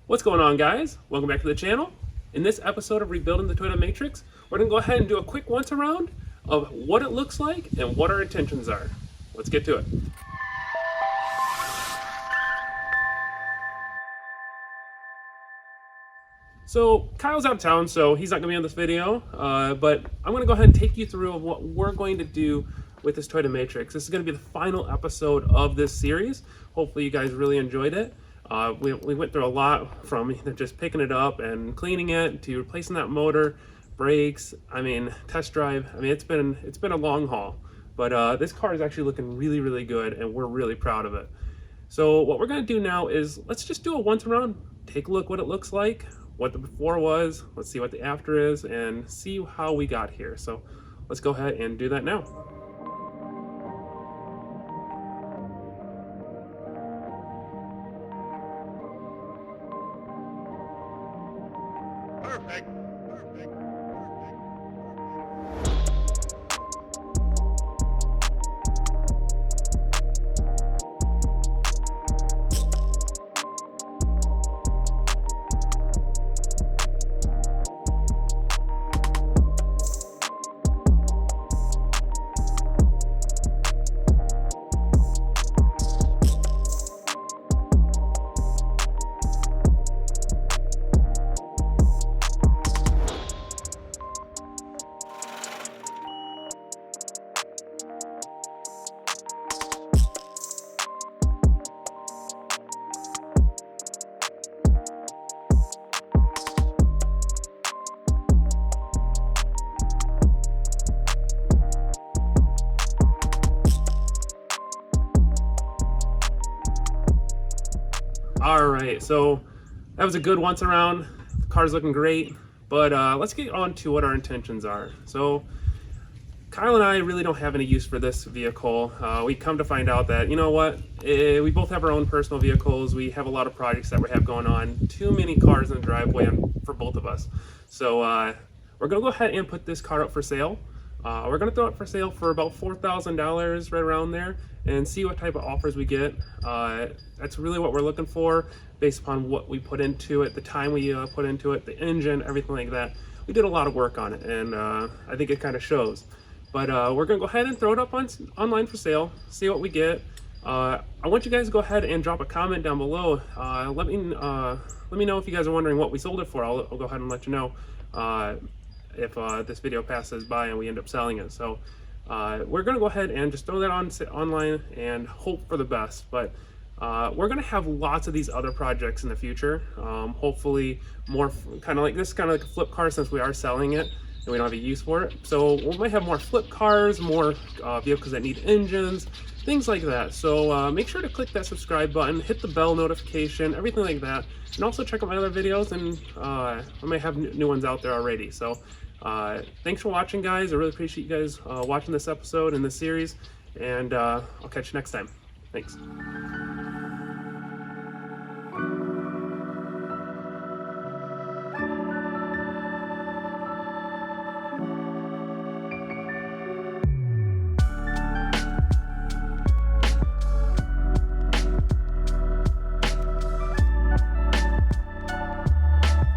What's going on, guys? Welcome back to the channel. In this episode of Rebuilding the Toyota Matrix, we're going to go ahead and do a quick once around of what it looks like and what our intentions are. Let's get to it. So Kyle's out of town, so he's not going to be on this video, but I'm going to go ahead and take you through what we're going to do with this Toyota Matrix. This is going to be the final episode of this series. Hopefully you guys really enjoyed it. We went through a lot, from just picking it up and cleaning it to replacing that motor, brakes, test drive. It's been a long haul, but this car is actually looking really, really good, and we're really proud of it. So what we're going to do now is let's just do a once around, take a look what it looks like, what the before was, let's see what the after is, and see how we got here. So let's go ahead and do that now. Perfect. All right, so that was a good once around. The car's looking great, but let's get on to what our intentions are. So Kyle and I really don't have any use for this vehicle. We come to find out that, you know what, we both have our own personal vehicles. We have a lot of projects that we have going on. Too many cars in the driveway for both of us. So we're gonna go ahead and put this car up for sale. We're gonna throw it for sale for about $4,000, right around there, and see what type of offers we get. That's really what we're looking for, based upon what we put into it, the time we put into it, the engine, everything like that. We did a lot of work on it, and I think it kind of shows. But we're gonna go ahead and throw it up online for sale, see what we get. I want you guys to go ahead and drop a comment down below. Let me know if you guys are wondering what we sold it for. I'll go ahead and let you know if this video passes by and we end up selling it. So we're gonna go ahead and just throw that online and hope for the best. But we're gonna have lots of these other projects in the future. Hopefully more kind of like this, kind of like a flip car, since we are selling it and we don't have a use for it. So we might have more flip cars, more vehicles that need engines, things like that. So make sure to click that subscribe button, hit the bell notification, everything like that. And also check out my other videos, and I might have new ones out there already. So thanks for watching, guys. I really appreciate you guys watching this episode in this series, and I'll catch you next time. Thanks.